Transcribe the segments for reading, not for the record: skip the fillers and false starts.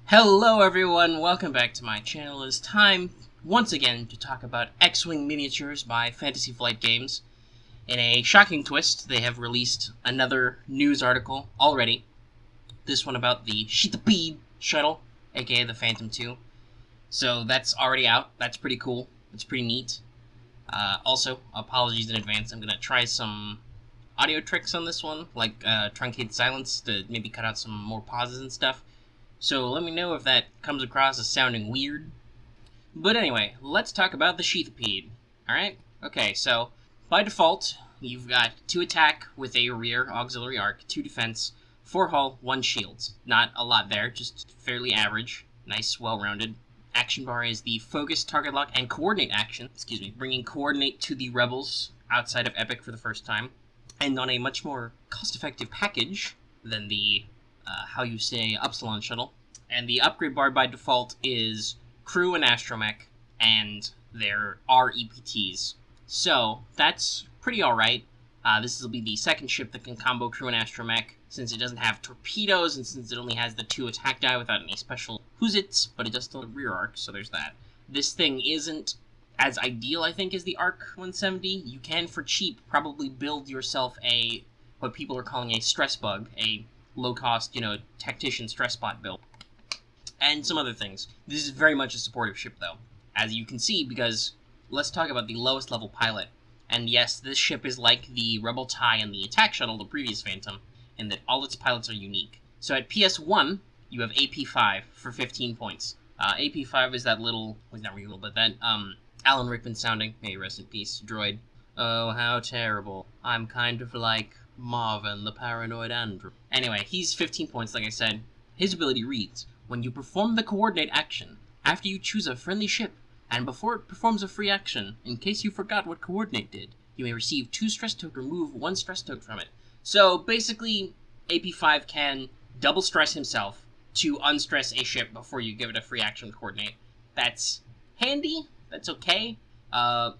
Hello everyone, welcome back to my channel. It's time, once again, to talk about X-Wing miniatures by Fantasy Flight Games. In a shocking twist, they have released another news article already. This one about the Sheathipede shuttle, aka the Phantom 2. So that's already out. That's pretty cool. It's pretty neat. Also, apologies in advance. I'm going to try some audio tricks on this one, like truncated silence to maybe cut out some more pauses and stuff. So let me know if that comes across as sounding weird. But anyway, let's talk about the Sheathipede. Alright? Okay, so by default, you've got 2 attack with a rear auxiliary arc, 2 defense, 4 hull, 1 shields. Not a lot there, just fairly average. Nice, well-rounded. Action bar is the focus, target lock, and coordinate action. Bringing coordinate to the rebels outside of Epic for the first time. And on a much more cost-effective package than the Upsilon shuttle. And the upgrade bar by default is crew and astromech, and there are EPTs. So, that's pretty alright. This will be the second ship that can combo crew and astromech, since it doesn't have torpedoes, and since it only has the 2 attack die without any special whoosits, but it does still have rear arc, so there's that. This thing isn't as ideal, I think, as the ARC 170. You can, for cheap, probably build yourself what people are calling a stress bug, a low-cost, tactician stress bot build. And some other things. This is very much a supportive ship, though, as you can see, because let's talk about the lowest level pilot. And yes, this ship is like the Rebel TIE and the attack shuttle, the previous Phantom, in that all its pilots are unique. So at PS1, you have AP5 for 15 points. AP5 is that little, well, not really little, but that, Alan Rickman sounding, may he rest in peace, droid. Oh, how terrible. I'm kind of like Marvin, the paranoid android. Anyway, he's 15 points, like I said. His ability reads, when you perform the coordinate action, after you choose a friendly ship, and before it performs a free action, in case you forgot what coordinate did, you may receive 2 stress token, remove 1 stress token from it. So, basically, AP5 can double stress himself to unstress a ship before you give it a free action coordinate. That's handy, that's okay. I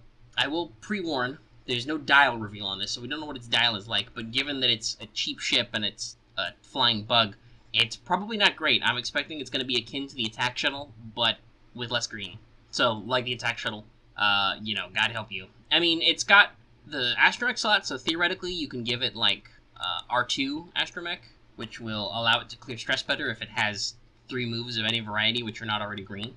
will pre-warn, there's no dial reveal on this, so we don't know what its dial is like, but given that it's a cheap ship and it's a flying bug, it's probably not great. I'm expecting it's going to be akin to the attack shuttle, but with less green. So, like the attack shuttle, God help you. I mean, it's got the astromech slot, so theoretically you can give it, like, R2 astromech, which will allow it to clear stress better if it has 3 moves of any variety which are not already green.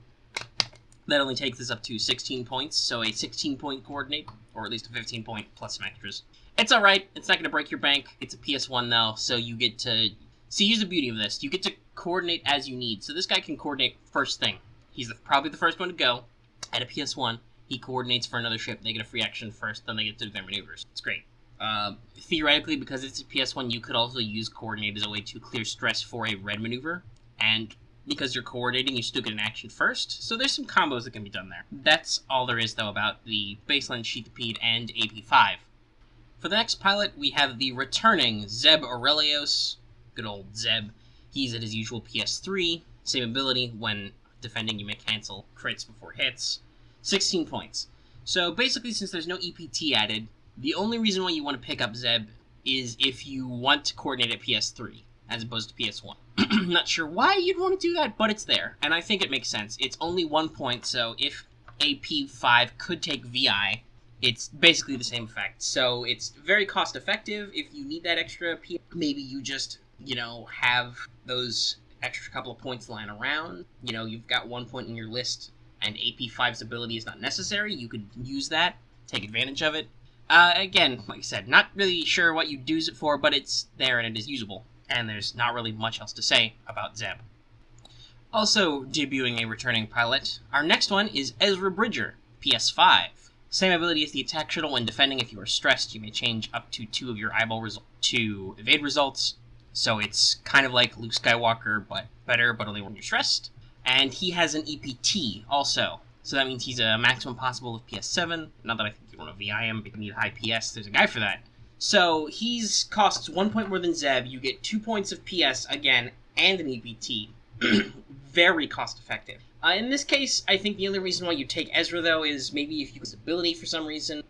That only takes this up to 16 points, so a 16-point coordinate, or at least a 15-point plus some extras. It's alright, it's not going to break your bank. It's a PS1 though, so you get to... See, here's the beauty of this. You get to coordinate as you need. So this guy can coordinate first thing. He's probably the first one to go. At a PS1, he coordinates for another ship. They get a free action first, then they get to do their maneuvers. It's great. Theoretically, because it's a PS1, you could also use coordinate as a way to clear stress for a red maneuver. And because you're coordinating, you still get an action first. So there's some combos that can be done there. That's all there is, though, about the baseline Sheathipede and AP5. For the next pilot, we have the returning Zeb Aurelios. Good old Zeb. He's at his usual PS3. Same ability. When defending, you may cancel crits before hits. 16 points. So basically, since there's no EPT added, the only reason why you want to pick up Zeb is if you want to coordinate at PS3, as opposed to PS1. Not sure why you'd want to do that, but it's there. And I think it makes sense. It's only 1 point, so if AP5 could take VI, it's basically the same effect. So it's very cost effective. If you need that extra P, maybe you just, have those extra couple of points lying around. You've got 1 point in your list, and AP5's ability is not necessary. You could use that, take advantage of it. Again, like I said, not really sure what you'd use it for, but it's there and it is usable. And there's not really much else to say about Zeb. Also debuting a returning pilot, our next one is Ezra Bridger, PS5. Same ability as the attack shuttle. When defending, if you are stressed, you may change up to 2 of your eyeball results to evade results. So it's kind of like Luke Skywalker, but better, but only when you're stressed. And he has an EPT also. So that means he's a maximum possible of PS7. Not that I think you want to VI him, but you need high PS. There's a guy for that. So he's costs 1 point more than Zeb. You get 2 points of PS again, and an EPT. Very cost effective. In this case, I think the only reason why you take Ezra, though, is maybe if you use ability for some reason.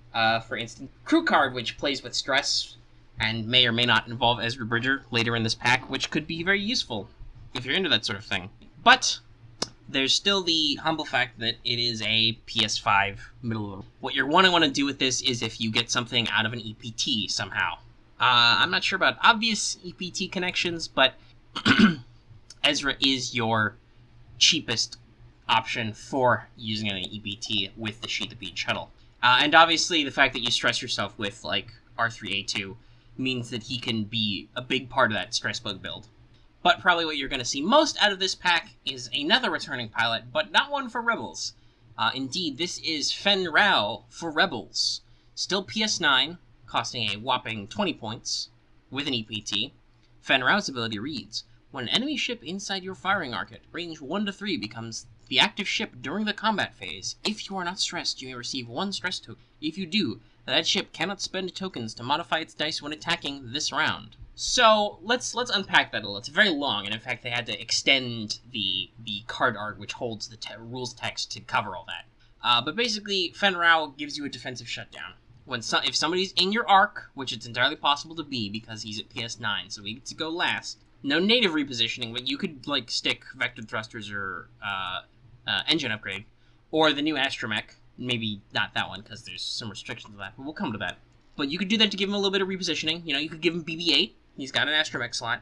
For instance, Crew Card, which plays with stress, and may or may not involve Ezra Bridger later in this pack, which could be very useful if you're into that sort of thing. But there's still the humble fact that it is a PS5 middle. What you're want to do with this is if you get something out of an EPT somehow. I'm not sure about obvious EPT connections, but Ezra is your cheapest option for using an EPT with the Sheathipede shuttle. And obviously the fact that you stress yourself with, like, R3A2 means that he can be a big part of that stress bug build. But probably what you're going to see most out of this pack is another returning pilot, but not one for Rebels. Indeed, this is Fennrau for Rebels. Still PS9, costing a whopping 20 points, with an EPT. Fennrau's ability reads, when an enemy ship inside your firing arc at range 1 to 3 becomes the active ship during the combat phase, if you are not stressed, you may receive 1 stress token. If you do, that ship cannot spend tokens to modify its dice when attacking this round. So, let's unpack that a little. It's very long, and in fact they had to extend the card art which holds the rules text to cover all that. But basically, Fennrau gives you a defensive shutdown. If somebody's in your arc, which it's entirely possible to be because he's at PS9, so he gets to go last. No native repositioning, but you could, like, stick vector thrusters or engine upgrade, or the new astromech. Maybe not that one because there's some restrictions to that, but we'll come to that. But you could do that to give him a little bit of repositioning. You know, you could give him BB-8. He's got an astromech slot.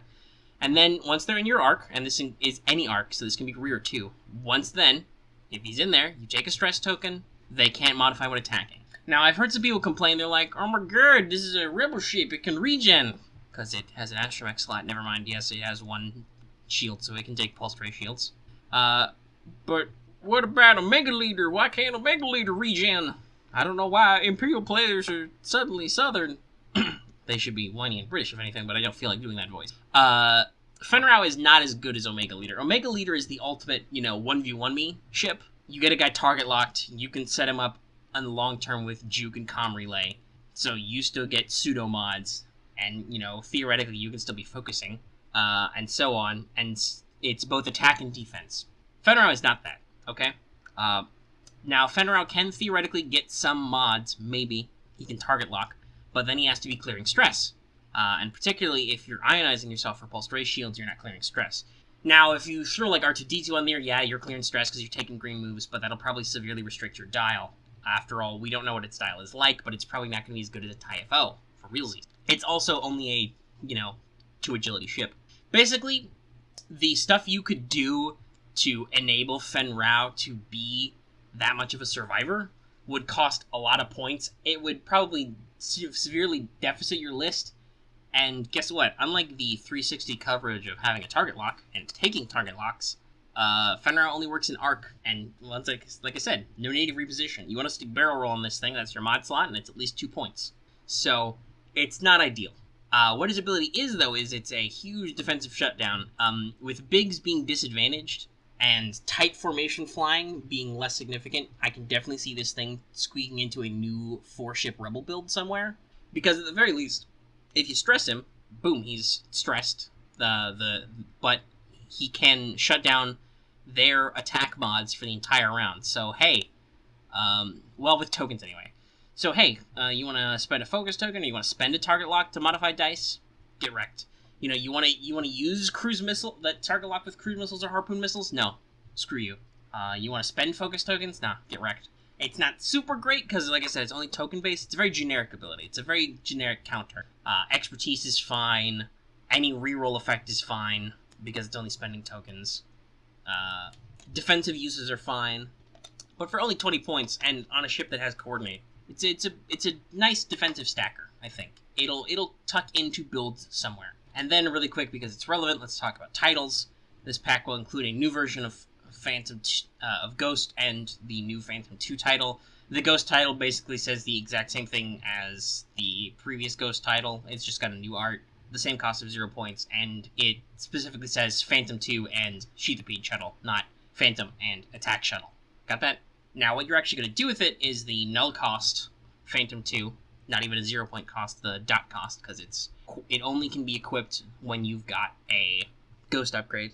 And then once they're in your arc, and this is any arc, so this can be rear too. Once then, if he's in there, you take a stress token. They can't modify when attacking. Now, I've heard some people complain. They're like, oh my god, this is a rebel ship. It can regen. Because it has an astromech slot. Never mind, yes, it has 1 shield, so it can take pulse ray shields. But what about Omega Leader? Why can't Omega Leader regen? I don't know why Imperial players are suddenly Southern. They should be whiny and British, if anything, but I don't feel like doing that voice. Fennrau is not as good as Omega Leader. Omega Leader is the ultimate, 1v1 me ship. You get a guy target locked, you can set him up on the long term with juke and comm relay, so you still get pseudo mods, and, theoretically you can still be focusing, and so on, and it's both attack and defense. Fennrau is not that, okay? Now, Fennrau can theoretically get some mods, maybe. He can target lock, but then he has to be clearing stress. And particularly if you're ionizing yourself for pulse ray shields, you're not clearing stress. Now, if you throw like R2-D2 on there, yeah, you're clearing stress because you're taking green moves, but that'll probably severely restrict your dial. After all, we don't know what its dial is like, but it's probably not going to be as good as a TIE-FO, for realsies. It's also only a, 2 agility ship. Basically, the stuff you could do to enable Fennrau to be that much of a survivor would cost a lot of points. It would probably severely deficit your list. And guess what? Unlike the 360 coverage of having a target lock and taking target locks, Fennrau only works in arc. And once, like I said, no native reposition. You want to stick barrel roll on this thing, that's your mod slot, and it's at least 2 points. So it's not ideal. What his ability is, though, is it's a huge defensive shutdown. With bigs being disadvantaged and tight formation flying being less significant, I can definitely see this thing squeaking into a new 4-ship rebel build somewhere. Because at the very least, if you stress him, boom, he's stressed. But he can shut down their attack mods for the entire round. So, hey, with tokens anyway. So, hey, you want to spend a focus token, or you want to spend a target lock to modify dice? Get wrecked. You want to use cruise missile, that target lock with cruise missiles or harpoon missiles? No. Screw you. You want to spend focus tokens? Nah, get wrecked. It's not super great, because, like I said, it's only token-based. It's a very generic ability. It's a very generic counter. Expertise is fine. Any reroll effect is fine, because it's only spending tokens. Defensive uses are fine. But for only 20 points, and on a ship that has coordinate, it's a nice defensive stacker, I think. It'll tuck into builds somewhere. And then, really quick, because it's relevant, let's talk about titles. This pack will include a new version of of Ghost and the new Phantom 2 title. The Ghost title basically says the exact same thing as the previous Ghost title. It's just got a new art, the same cost of 0 points, and it specifically says Phantom 2 and Sheathipede shuttle, not Phantom and Attack shuttle. Got that? Now, what you're actually going to do with it is the null cost Phantom 2, not even a 0 point cost, the dot cost, because it only can be equipped when you've got a Ghost upgrade.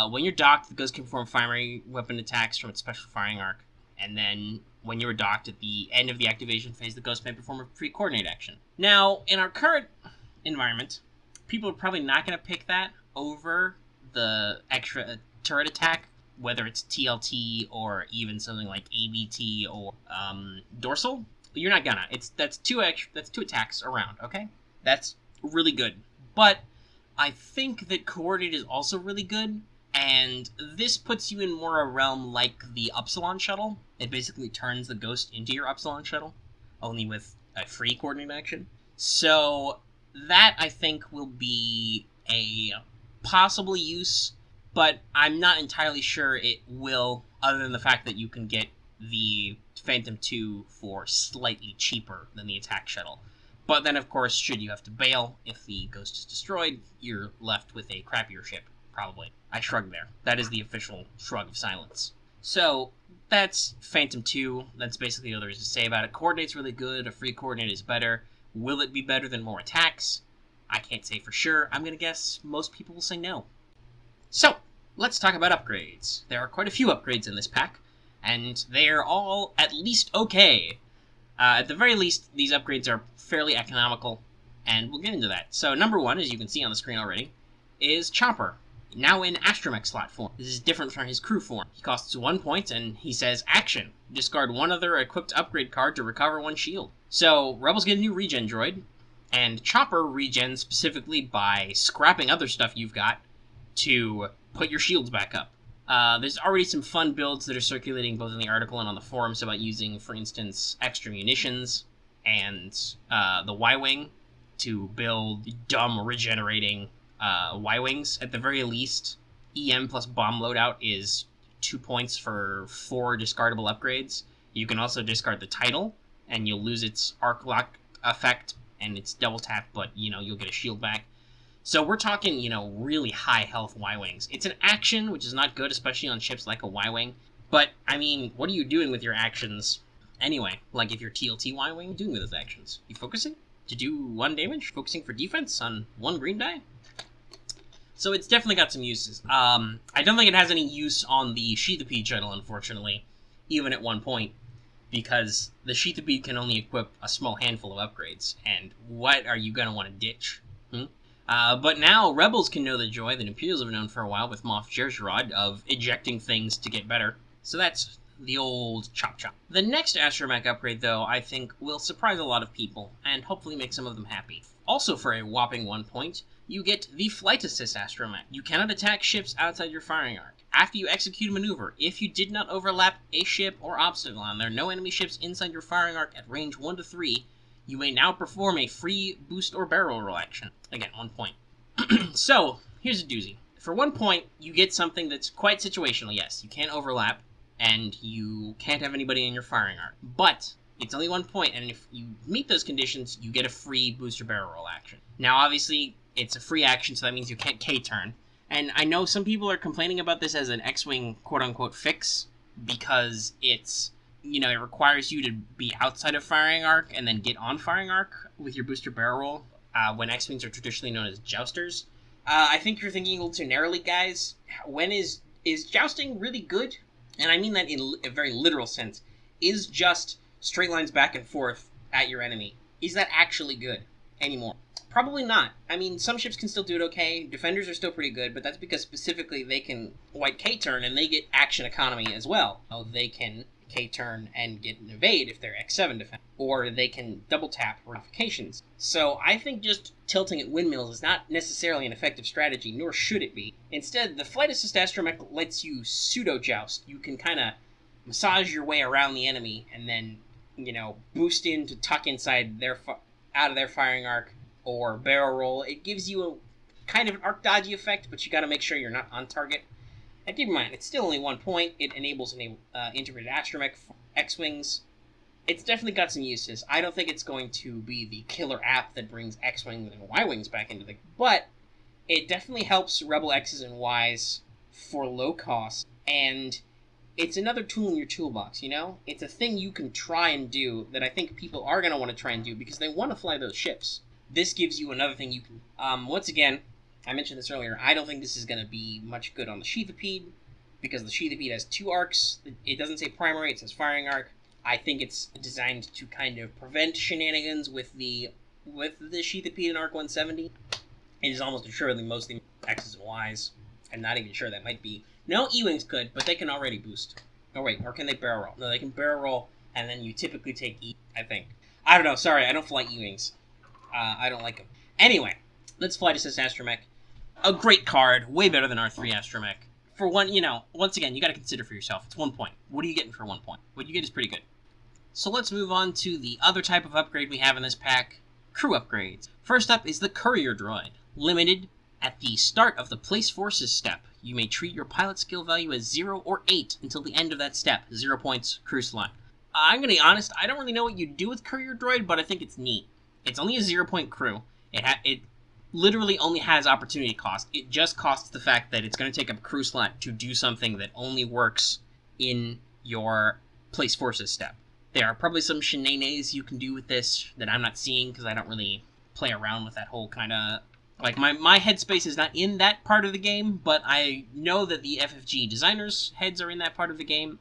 When you're docked, the Ghost can perform primary weapon attacks from its special firing arc. And then, when you're docked at the end of the activation phase, the Ghost may perform a pre-coordinate action. Now, in our current environment, people are probably not going to pick that over the extra turret attack, whether it's TLT or even something like ABT or dorsal, you're not gonna. That's two attacks around, okay? That's really good. But I think that coordinate is also really good, and this puts you in more a realm like the Upsilon shuttle. It basically turns the ghost into your Upsilon shuttle, only with a free coordinate action. So that, I think, will be a possible use, but I'm not entirely sure it will, other than the fact that you can get the Phantom 2 for slightly cheaper than the attack shuttle. But then, of course, should you have to bail, if the ghost is destroyed, you're left with a crappier ship, probably. I shrugged there. That is the official shrug of silence. So, that's Phantom 2. That's basically all there is to say about it. Coordinate's really good. A free coordinate is better. Will it be better than more attacks? I can't say for sure. I'm going to guess most people will say no. So, let's talk about upgrades. There are quite a few upgrades in this pack, and they're all at least okay. At the very least, these upgrades are fairly economical, and we'll get into that. So, number one, as you can see on the screen already, is Chopper, now in Astromech slot form. This is different from his crew form. He costs 1 point, and he says, action. Discard one other equipped upgrade card to recover 1 shield. So, Rebels get a new regen droid, and Chopper regens specifically by scrapping other stuff you've got to put your shields back up. There's already some fun builds that are circulating both in the article and on the forums about using, for instance, extra munitions and the Y-Wing to build dumb regenerating Y-Wings. At the very least, EM plus bomb loadout is 2 points for 4 discardable upgrades. You can also discard the title, and you'll lose its arc lock effect, and it's double tap, but, you'll get a shield back. So we're talking, really high health Y-Wings. It's an action, which is not good, especially on ships like a Y-Wing. But, what are you doing with your actions anyway? Like, if you're TLT Y-Wing, what are you doing with those actions? You focusing to do 1 damage? Focusing for defense on 1 green die? So it's definitely got some uses. I don't think it has any use on the Sheathipede shuttle, unfortunately, even at 1 point, because the Sheathipede can only equip a small handful of upgrades, and what are you going to want to ditch? But now, Rebels can know the joy that Imperials have known for a while with Moff Jerjerrod of ejecting things to get better. So that's the old chop-chop. The next Astromech upgrade, though, I think will surprise a lot of people, and hopefully make some of them happy. Also for a whopping 1 point, you get the Flight Assist Astromech. You cannot attack ships outside your firing arc. After you execute a maneuver, if you did not overlap a ship or obstacle and there are no enemy ships inside your firing arc at range 1 to 3, you may now perform a free boost or barrel roll action. Again, 1 point. So, here's a doozy. For 1 point, you get something that's quite situational. Yes, you can't overlap, and you can't have anybody in your firing arc. But it's only 1 point, and if you meet those conditions, you get a free booster barrel roll action. Now, obviously, it's a free action, so that means you can't K-turn. And I know some people are complaining about this as an X-Wing quote-unquote fix, because it's, it requires you to be outside of firing arc and then get on firing arc with your booster barrel roll, when X-Wings are traditionally known as jousters. I think you're thinking a little too narrowly, guys. When is jousting really good? And I mean that in a very literal sense. Is just straight lines back and forth at your enemy, is that actually good anymore? Probably not. Some ships can still do it okay. Defenders are still pretty good, but that's because specifically they can white K-turn and they get action economy as well. They can K-turn and get an evade if they're X7 defense, or they can double tap ramifications. So I think just tilting at windmills is not necessarily an effective strategy, nor should it be. Instead, the Flight Assist Astromech lets you pseudo-joust. You can kind of massage your way around the enemy and then, boost in to tuck inside out of their firing arc, or barrel roll. It gives you a kind of an arc dodgy effect, but you got to make sure you're not on target. And keep in mind, it's still only 1 point. It enables an integrated astromech for X-Wings. It's definitely got some uses. I don't think it's going to be the killer app that brings X-Wings and Y-Wings back into the... But it definitely helps Rebel X's and Y's for low cost. And it's another tool in your toolbox, It's a thing you can try and do that I think people are going to want to try and do because they want to fly those ships. This gives you another thing you can... once again, I mentioned this earlier, I don't think this is going to be much good on the Sheathipede, because the Sheathipede has 2 arcs. It doesn't say primary, it says firing arc. I think it's designed to kind of prevent shenanigans with the Sheathipede in Arc 170. It is almost assuredly mostly X's and Y's. I'm not even sure that might be No, E-Wings could, but they can already boost. Oh, wait, or can they barrel roll? No, they can barrel roll, and then you typically take E, I think. I don't know, sorry, I don't fly E-Wings. I don't like them. Anyway, let's fly to this Astromech. A great card, way better than our 3 Astromech. For one, once again, you gotta consider for yourself. It's 1 point. What are you getting for 1 point? What you get is pretty good. So let's move on to the other type of upgrade we have in this pack, crew upgrades. First up is the Courier Droid. Limited, at the start of the Place Forces step, you may treat your pilot skill value as 0 or 8 until the end of that step. 0 points, crew slot. I'm gonna be honest, I don't really know what you do with Courier Droid, but I think it's neat. It's only a 0-point crew. It literally only has opportunity cost. It just costs the fact that it's going to take up a crew slot to do something that only works in your Place Forces step. There are probably some shenanigans you can do with this that I'm not seeing because I don't really play around with that whole kind of... Like, my headspace is not in that part of the game, but I know that the FFG designers' heads are in that part of the game,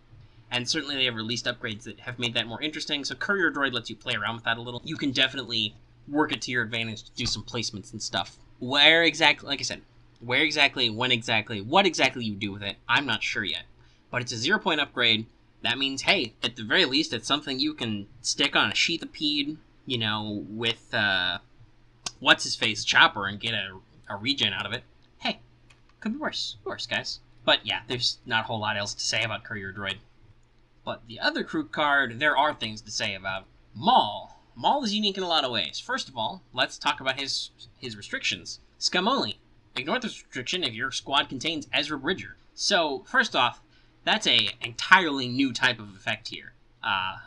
and certainly they have released upgrades that have made that more interesting, so Courier Droid lets you play around with that a little. You can definitely work it to your advantage to do some placements and stuff. Where exactly, like I said, where exactly, when exactly, what exactly you do with it, I'm not sure yet. But it's a 0-point upgrade. That means, hey, at the very least, it's something you can stick on a Sheathipede, with, what's-his-face Chopper and get a regen out of it. Hey, could be worse. Worse, guys. But yeah, there's not a whole lot else to say about Courier Droid. But the other crew card, there are things to say about. Maul. Maul is unique in a lot of ways. First of all, let's talk about his restrictions. Scum only. Ignore this restriction if your squad contains Ezra Bridger. So, first off, that's a entirely new type of effect here.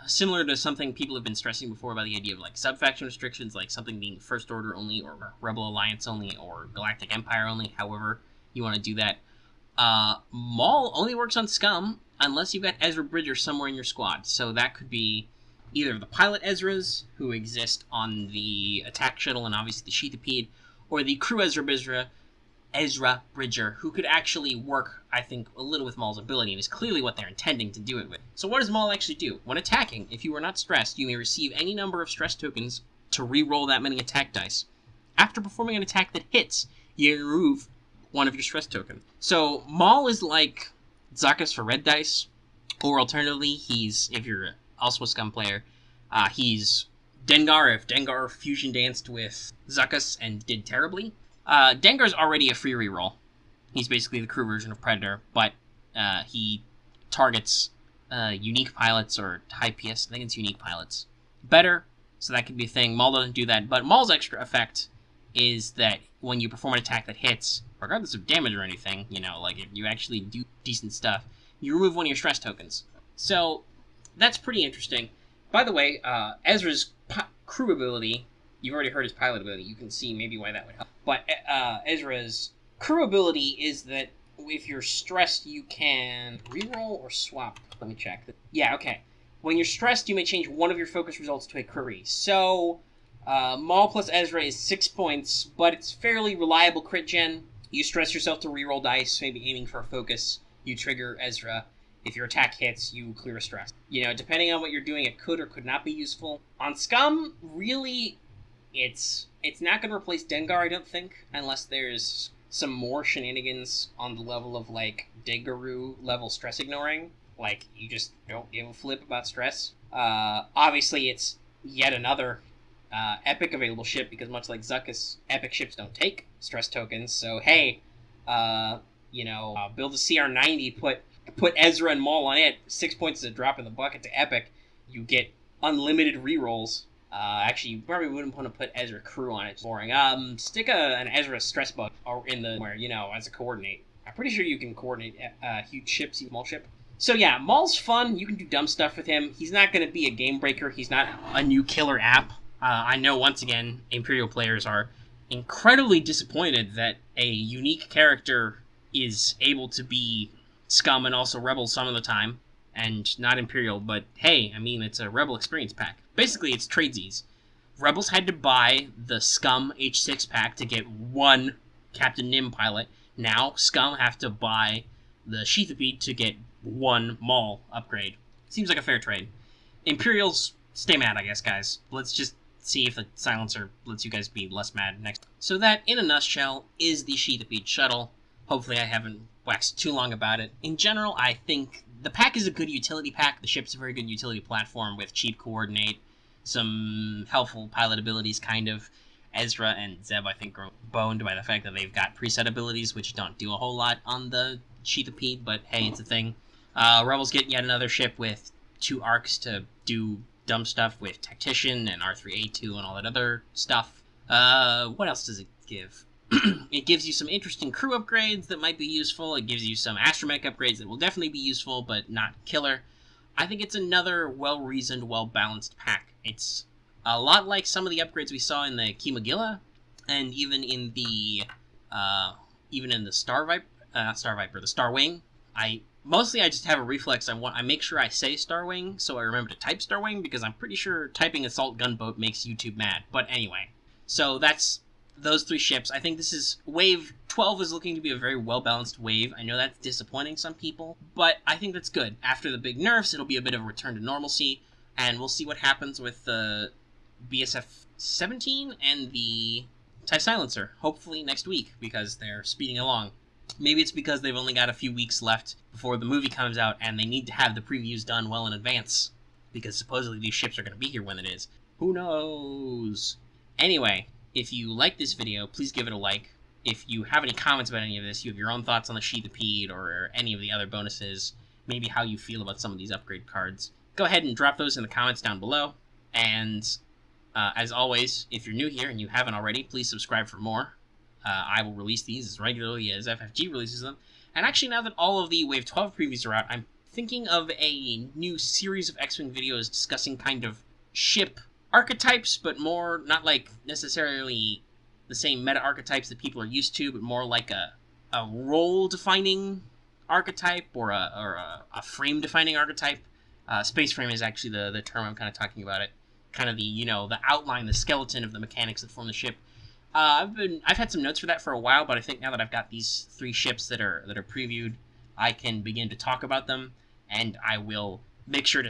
Similar to something people have been stressing before about the idea of, like, sub-faction restrictions, like something being First Order only, or Rebel Alliance only, or Galactic Empire only, however you want to do that. Maul only works on Scum unless you've got Ezra Bridger somewhere in your squad. So that could be either the pilot Ezras, who exist on the attack shuttle and obviously the Sheathipede, or the crew Ezra Bridger, who could actually work, I think, a little with Maul's ability, and is clearly what they're intending to do it with. So what does Maul actually do? When attacking, if you are not stressed, you may receive any number of stress tokens to re-roll that many attack dice. After performing an attack that hits, you remove one of your stress tokens. So Maul is like Zuckuss for red dice, or alternatively, he's, if you're also a Scum player, he's Dengar if Dengar fusion danced with Zuckuss and did terribly. Dengar's already a free reroll. He's basically the crew version of Predator, but he targets unique pilots or high PS. I think it's unique pilots. Better, so that could be a thing. Maul doesn't do that, but Maul's extra effect is that when you perform an attack that hits, regardless of damage or anything, like if you actually do decent stuff, you remove one of your stress tokens. So that's pretty interesting. By the way, Ezra's crew ability, you've already heard his pilot ability. You can see maybe why that would help. But Ezra's crew ability is that if you're stressed, you can reroll or swap. Let me check. Yeah, okay. When you're stressed, you may change one of your focus results to a curry. So, Maul plus Ezra is 6 points, but it's fairly reliable crit gen. You stress yourself to reroll dice, maybe aiming for a focus. You trigger Ezra. If your attack hits, you clear a stress. Depending on what you're doing, it could or could not be useful. On Scum, really, it's not going to replace Dengar, I don't think, unless there's some more shenanigans on the level of, like, Dengaru level stress ignoring. Like, you just don't give a flip about stress. Obviously, it's yet another epic available ship, because much like Zuckuss, epic ships don't take stress tokens. So, hey, build a CR-90, put Ezra and Maul on it. 6 points is a drop in the bucket to epic. You get unlimited rerolls. Actually, you probably wouldn't want to put Ezra crew on it. It's boring. Stick an Ezra stress bug in the where as a coordinate. I'm pretty sure you can coordinate huge ships, small ship. So yeah, Maul's fun. You can do dumb stuff with him. He's not going to be a game breaker. He's not a new killer app. I know once again, Imperial players are incredibly disappointed that a unique character is able to be Scum and also Rebel some of the time, and not Imperial, but hey, I mean, it's a Rebel experience pack. Basically, it's tradesies. Rebels had to buy the Scum H6 pack to get one Captain Nim pilot. Now, Scum have to buy the Sheathipede to get one Maul upgrade. Seems like a fair trade. Imperials, stay mad, I guess, guys. Let's just see if the silencer lets you guys be less mad next. So that, in a nutshell, is the Sheathipede shuttle. Hopefully I haven't wax too long about it. In general, I think the pack is a good utility pack. The ship's a very good utility platform with cheap coordinate, some helpful pilot abilities, kind of. Ezra and Zeb, I think, are boned by the fact that they've got preset abilities, which don't do a whole lot on the Sheathipede, but hey, it's a thing. Rebels get yet another ship with 2 arcs to do dumb stuff with Tactician and R3A2 and all that other stuff. What else does it give? It gives you some interesting crew upgrades that might be useful. It gives you some astromech upgrades that will definitely be useful, but not killer. I think it's another well-reasoned, well-balanced pack. It's a lot like some of the upgrades we saw in the Kimagilla, and even in the the Star Wing. I just have a reflex. I make sure I say Star Wing, so I remember to type Star Wing, because I'm pretty sure typing Assault Gunboat makes YouTube mad. But anyway, so that's those 3 ships. I think this is Wave 12 is looking to be a very well-balanced wave. I know that's disappointing some people, but I think that's good. After the big nerfs, it'll be a bit of a return to normalcy, and we'll see what happens with the BSF-17 and the TIE Silencer, hopefully next week, because they're speeding along. Maybe it's because they've only got a few weeks left before the movie comes out, and they need to have the previews done well in advance, because supposedly these ships are going to be here when it is. Who knows? Anyway, if you like this video, please give it a like. If you have any comments about any of this, you have your own thoughts on the Sheathipede or any of the other bonuses, maybe how you feel about some of these upgrade cards, go ahead and drop those in the comments down below. And as always, if you're new here and you haven't already, please subscribe for more. I will release these as regularly as FFG releases them. And actually, now that all of the Wave 12 previews are out, I'm thinking of a new series of X-Wing videos discussing kind of ship archetypes, but more not like necessarily the same meta archetypes that people are used to, but more like a role-defining archetype or a frame-defining archetype. Space frame is actually the term I'm kind of talking about it. Kind of the outline, the skeleton of the mechanics that form the ship. I've had some notes for that for a while, but I think now that I've got these 3 ships that are previewed, I can begin to talk about them, and I will make sure to